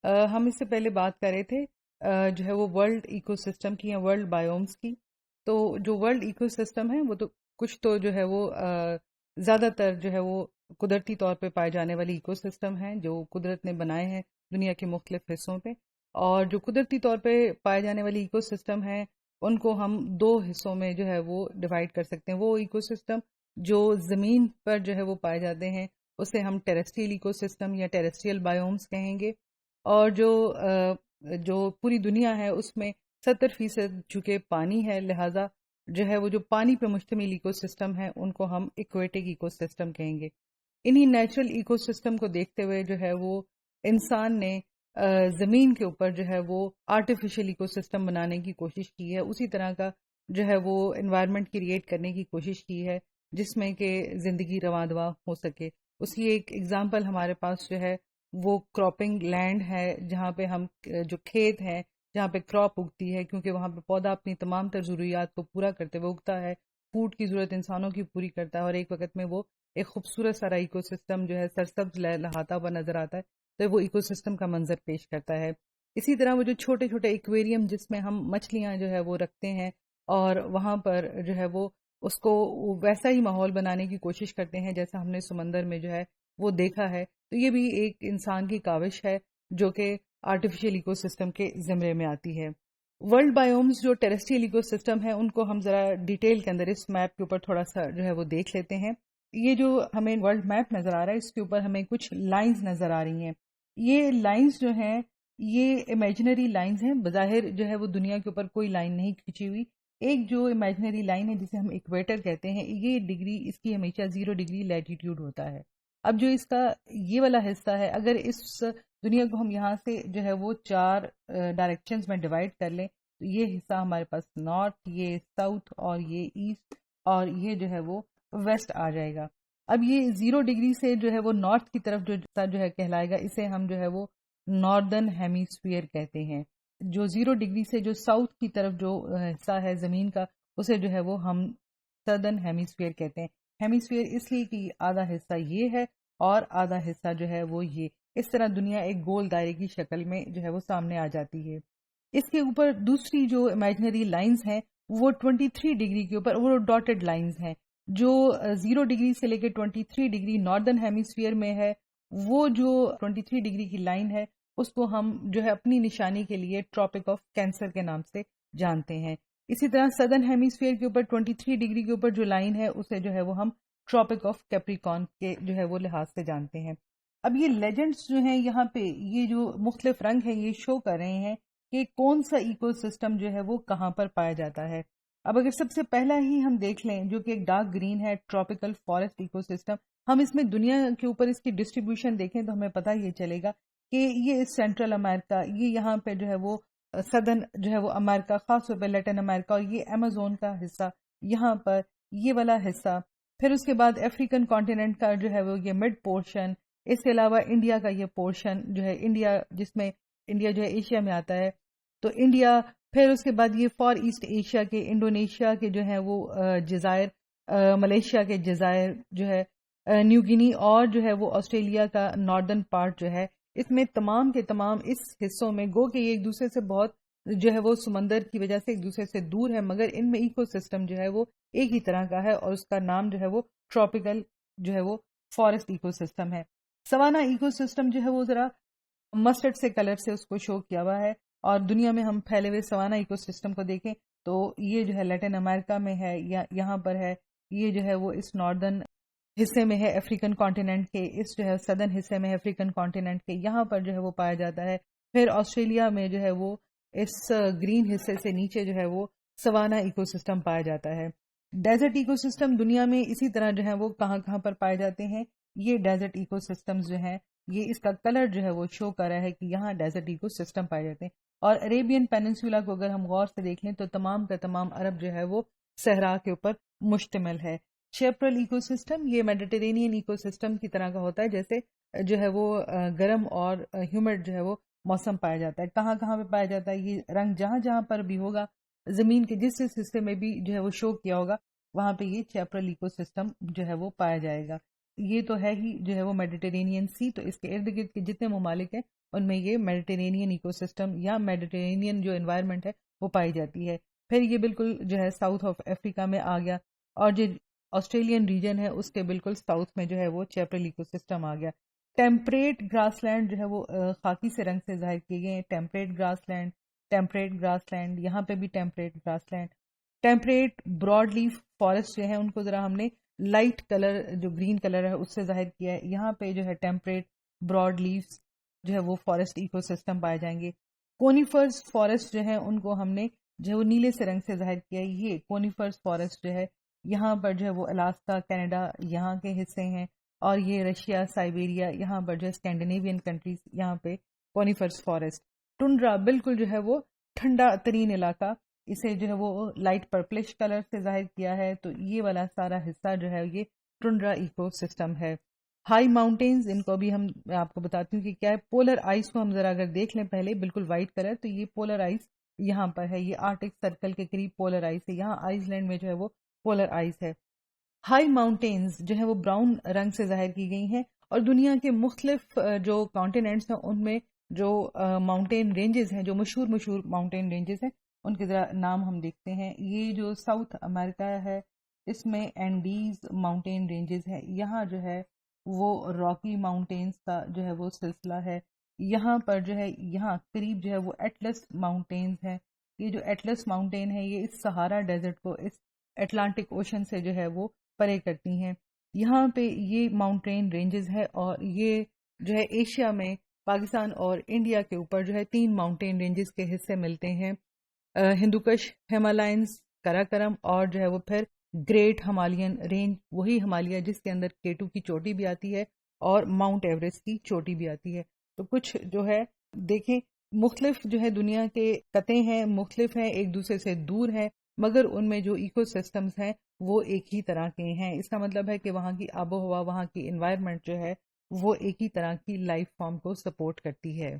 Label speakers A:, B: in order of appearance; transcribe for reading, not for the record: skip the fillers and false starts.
A: ہم اس سے پہلے بات کر رہے تھے جو ہے وہ ورلڈ ایکو سسٹم کی یا ورلڈ بایومز کی. تو جو ورلڈ ایکو سسٹم ہے وہ تو کچھ تو جو ہے وہ زیادہ تر جو ہے وہ قدرتی طور پہ پائے جانے والی ایکو سسٹم ہیں جو قدرت نے بنائے ہیں دنیا کے مختلف حصوں پہ. اور جو قدرتی طور پہ پائے جانے والی ایکو سسٹم ہیں ان کو ہم دو حصوں میں جو ہے وہ ڈیوائڈ کر سکتے ہیں. وہ ایکو سسٹم جو زمین پر جو ہے وہ پائے جاتے ہیں اسے ہم ٹیریسٹریل ایکو سسٹم یا ٹیریسٹریل بایومز کہیں گے. اور جو پوری دنیا ہے اس میں 70% چونکہ پانی ہے لہٰذا جو ہے وہ جو پانی پہ مشتمل ایکو سسٹم ہے ان کو ہم ایکویٹک ایکو سسٹم کہیں گے. انہی نیچرل ایکو سسٹم کو دیکھتے ہوئے جو ہے وہ انسان نے زمین کے اوپر جو ہے وہ آرٹیفیشل ایکو سسٹم بنانے کی کوشش کی ہے. اسی طرح کا جو ہے وہ انوائرمنٹ کریٹ کرنے کی کوشش کی ہے جس میں کہ زندگی رواں دواں ہو سکے. اس کی ایک ایگزامپل ہمارے پاس جو ہے وہ کراپنگ لینڈ ہے جہاں پہ ہم جو کھیت ہیں جہاں پہ کراپ اگتی ہے کیونکہ وہاں پہ پودا اپنی تمام تر ضروریات کو پورا کرتے ہوئے اگتا ہے, فوڈ کی ضرورت انسانوں کی پوری کرتا ہے اور ایک وقت میں وہ ایک خوبصورت سارا ایکو سسٹم جو ہے سرسبز لہاتا ہوا نظر آتا ہے تو وہ ایکو سسٹم کا منظر پیش کرتا ہے. اسی طرح وہ جو چھوٹے چھوٹے ایکویریم جس میں ہم مچھلیاں جو ہے وہ رکھتے ہیں اور وہاں پر جو ہے وہ اس کو ویسا ہی ماحول بنانے کی کوشش کرتے ہیں جیسا ہم نے سمندر میں جو ہے وہ دیکھا ہے, تو یہ بھی ایک انسان کی کاوش ہے جو کہ آرٹیفیشل ایکو سسٹم کے زمرے میں آتی ہے. ورلڈ بایومز جو ٹیریسٹریل ایکو سسٹم ہے ان کو ہم ذرا ڈیٹیل کے اندر اس میپ کے اوپر تھوڑا سا جو ہے وہ دیکھ لیتے ہیں. یہ جو ہمیں ورلڈ میپ نظر آ رہا ہے اس کے اوپر ہمیں کچھ لائنز نظر آ رہی ہیں. یہ لائنز جو ہیں یہ امیجنری لائنز ہیں, بظاہر جو ہے وہ دنیا کے اوپر کوئی لائن نہیں کھینچی ہوئی. ایک جو امیجنری لائن ہے جسے ہم ایکویٹر کہتے ہیں یہ ڈگری اس کی ہمیشہ 0 ڈگری لیٹیٹیوڈ ہوتا ہے. اب جو اس کا یہ والا حصہ ہے اگر اس دنیا کو ہم یہاں سے جو ہے وہ 4 ڈائریکشنز میں ڈیوائڈ کر لیں تو یہ حصہ ہمارے پاس نارتھ, یہ ساؤتھ اور یہ ایسٹ اور یہ جو ہے وہ ویسٹ آ جائے گا. اب یہ 0 ڈگری سے جو ہے وہ نارتھ کی طرف جو ہے کہلائے گا اسے ہم جو ہے وہ ناردرن ہیمیسفیئر کہتے ہیں. جو 0 ڈگری سے جو ساؤتھ کی طرف جو حصہ ہے زمین کا اسے جو ہے وہ ہم سدرن ہیمیسفیئر کہتے ہیں. ہیمیسفیئر اس لیے کہ آدھا حصہ یہ ہے اور آدھا حصہ جو ہے وہ یہ, اس طرح دنیا ایک گول دائرے کی شکل میں جو ہے وہ سامنے آ جاتی ہے. اس کے اوپر دوسری جو امیجنری لائنز ہیں وہ 23 ڈگری کے اوپر وہ ڈاٹڈ لائنز ہیں. جو 0 ڈگری سے لے کے 23 ڈگری ناردرن ہیمیسفیئر میں ہے وہ جو 23 ڈگری کی لائن ہے اس کو ہم جو ہے اپنی نشانی کے لیے ٹراپک آف کینسر کے نام سے جانتے ہیں. اسی طرح سدرن ہیمیسفیئر کے اوپر 23 ڈگری کے اوپر جو لائن ہے اسے جو ہے وہ ہم ٹراپک آف کیپریکارن کے جو ہے وہ لحاظ سے جانتے ہیں. اب یہ لیجنڈز جو ہیں یہاں پہ یہ جو مختلف رنگ ہیں یہ شو کر رہے ہیں کہ کون سا ایکو سسٹم جو ہے وہ کہاں پر پایا جاتا ہے. اب اگر سب سے پہلا ہی ہم دیکھ لیں جو کہ ایک ڈارک گرین ہے ٹراپیکل فارسٹ ایکو سسٹم, ہم اس میں دنیا کے اوپر اس کی ڈسٹریبیوشن دیکھیں تو ہمیں پتہ یہ چلے گا کہ یہ سینٹرل امریکہ, یہ یہاں پہ جو ہے وہ سدرن جو ہے وہ امریکہ, خاص طور پہ لیٹن امریکہ اور یہ ایمیزون کا حصہ یہاں پر یہ والا حصہ, پھر اس کے بعد افریقن کانٹیننٹ کا جو ہے وہ یہ مڈ پورشن, اس کے علاوہ انڈیا کا یہ پورشن جو ہے انڈیا جس میں انڈیا جو ہے ایشیا میں آتا ہے تو انڈیا, پھر اس کے بعد یہ فار ایسٹ ایشیا کے انڈونیشیا کے جو ہیں وہ جزائر, ملیشیا کے جزائر جو ہے, نیو گینی اور جو ہے وہ آسٹریلیا کا ناردرن پارٹ جو ہے, اس میں تمام کے تمام اس حصوں میں گو کہ یہ ایک دوسرے سے بہت جو ہے وہ سمندر کی وجہ سے ایک دوسرے سے دور ہے مگر ان میں ایکو سسٹم جو ہے وہ ایک ہی طرح کا ہے اور اس کا نام جو ہے وہ ٹراپیکل جو ہے وہ فارسٹ ایکو سسٹم ہے. سوانا ایکو سسٹم جو ہے وہ ذرا مسٹرڈ سے کلر سے اس کو شو کیا ہوا ہے اور دنیا میں ہم پھیلے ہوئے سوانا ایکو سسٹم کو دیکھیں تو یہ جو ہے لیٹن امریکہ میں ہے یا یہاں پر ہے, یہ جو ہے وہ اس ناردرن حصے میں ہے افریقن کانٹیننٹ کے, اس جو ہے سدرن حصے میں ہے افریقن کانٹیننٹ کے, یہاں پر جو ہے وہ پایا جاتا ہے. پھر آسٹریلیا میں جو ہے وہ اس گرین حصے سے نیچے جو ہے وہ سوانا ایکو سسٹم پایا جاتا ہے. ڈیزرٹ ایکو سسٹم دنیا میں اسی طرح جو ہے وہ کہاں کہاں پر پائے جاتے ہیں. یہ ڈیزرٹ ایکو سسٹمز جو ہیں یہ اس کا کلر جو ہے وہ شو کر رہا ہے کہ یہاں ڈیزرٹ ایکو سسٹم پائے جاتے ہیں. اور عریبین پیننسولا کو اگر ہم غور سے دیکھ لیں تو تمام کا تمام عرب جو ہے وہ صحرا کے اوپر مشتمل ہے. شیپرل ایکو سسٹم یہ میڈیٹرینین ایکو سسٹم کی طرح کا ہوتا ہے, جیسے جو ہے وہ گرم اور ہیومڈ جو ہے وہ موسم پایا جاتا ہے. کہاں کہاں پہ پایا جاتا ہے, یہ رنگ جہاں جہاں پر بھی ہوگا زمین کے جس حصے میں بھی جو ہے وہ شو کیا ہوگا وہاں پہ یہ شیپرل ایکو سسٹم جو ہے وہ پایا جائے گا. یہ تو ہے ہی جو ہے وہ میڈیٹرینین سی, تو اس کے ارد گرد کے جتنے ممالک ہیں ان میں یہ میڈیٹرینین ایکو سسٹم یا میڈیٹرینین جو انوائرمنٹ ہے وہ پائی جاتی ہے. پھر یہ بالکل جو ہے ساؤتھ آف افریقہ میں آ گیا, اور جو آسٹریلین ریجن ہے اس کے بالکل ساؤتھ میں جو ہے وہ چیپرل ایکو سسٹم آ گیا. ٹیمپریٹ گراس لینڈ جو ہے وہ خاکی سے رنگ سے ظاہر کیے گئے ہیں. ٹیمپریٹ گراس لینڈ, یہاں پہ بھی temperate grass land. Temperate broad leaf forest جو ہے ان کو ذرا ہم نے لائٹ کلر جو گرین کلر ہے اس سے ظاہر کیا ہے. یہاں پہ جو ہے ٹیمپریٹ براڈ لیفز جو ہے وہ فارسٹ ایکو سسٹم پائے جائیں گے. کونیفرز فارسٹ جو ہے ان کو ہم نے جو ہے وہ نیلے سے رنگ سے ظاہر کیا ہے. یہ کونیفرز فارسٹ جو ہے یہاں پر جو ہے وہ الاسکا, کینیڈا یہاں کے حصے ہیں, اور یہ رشیا, سائبیریا, یہاں پر جو ہے اسکینڈینیوین کنٹریز, یہاں پہ کونیفرز فارسٹ. ٹنڈرا بالکل جو ہے وہ ٹھنڈا ترین علاقہ, اسے جو ہے وہ لائٹ پرپلش کلر سے ظاہر کیا ہے. تو یہ والا سارا حصہ جو ہے یہ ٹنڈرا ایکو سسٹم ہے. ہائی ماؤنٹینز, ان کو بھی میں آپ کو بتاتی ہوں کہ کیا ہے. پولر آئس کو ہم ذرا اگر دیکھ لیں پہلے, بالکل وائٹ کلر, تو یہ پولر آئس یہاں پر ہے, یہ آرٹک سرکل کے قریب پولر آئس ہے. یہاں آئس لینڈ میں جو ہے وہ پولر آئس ہے. ہائی ماؤنٹینز جو ہے وہ براؤن رنگ سے ظاہر کی گئی ہیں, اور دنیا کے مختلف جو کانٹیننٹس ہیں ان میں جو ماؤنٹین رینجز ہیں, جو مشہور ماؤنٹین رینجز ہیں, ان کے ذرا نام ہم دیکھتے ہیں. یہ جو ساؤتھ امریکہ ہے اس میں اینڈیز ماؤنٹین رینجز ہے. یہاں جو ہے وہ راکی ماؤنٹینز کا جو ہے وہ سلسلہ ہے. یہاں پر جو ہے یہاں قریب جو ہے وہ ایٹلس ماؤنٹینز ہیں. یہ جو ایٹلس ماؤنٹین ہے یہ اس سہارا ڈیزرٹ کو اس اٹلانٹک اوشن سے جو ہے وہ پرے کرتی ہیں. یہاں پہ یہ ماؤنٹین رینجز ہے, اور یہ جو ہے ایشیا میں پاکستان اور انڈیا کے اوپر جو ہے 3 ماؤنٹین رینجز کے حصے ملتے ہیں, ہندوکش, ہمالائنز, کراکرم, اور جو ہے وہ پھر گریٹ ہمالین رینج, وہی ہمالیہ جس کے اندر K2 کی چوٹی بھی آتی ہے اور ماؤنٹ ایوریسٹ کی چوٹی بھی آتی ہے. تو کچھ جو ہے دیکھیں مختلف جو ہے دنیا کے قطعے ہیں, مختلف ہیں, ایک دوسرے سے دور ہیں, مگر ان میں جو ایکو سسٹمز ہیں وہ ایک ہی طرح کے ہیں. اس کا مطلب ہے کہ وہاں کی آب و ہوا, وہاں کی انوائرمنٹ جو ہے وہ ایک ہی طرح کی لائف فارم کو سپورٹ کرتی ہے.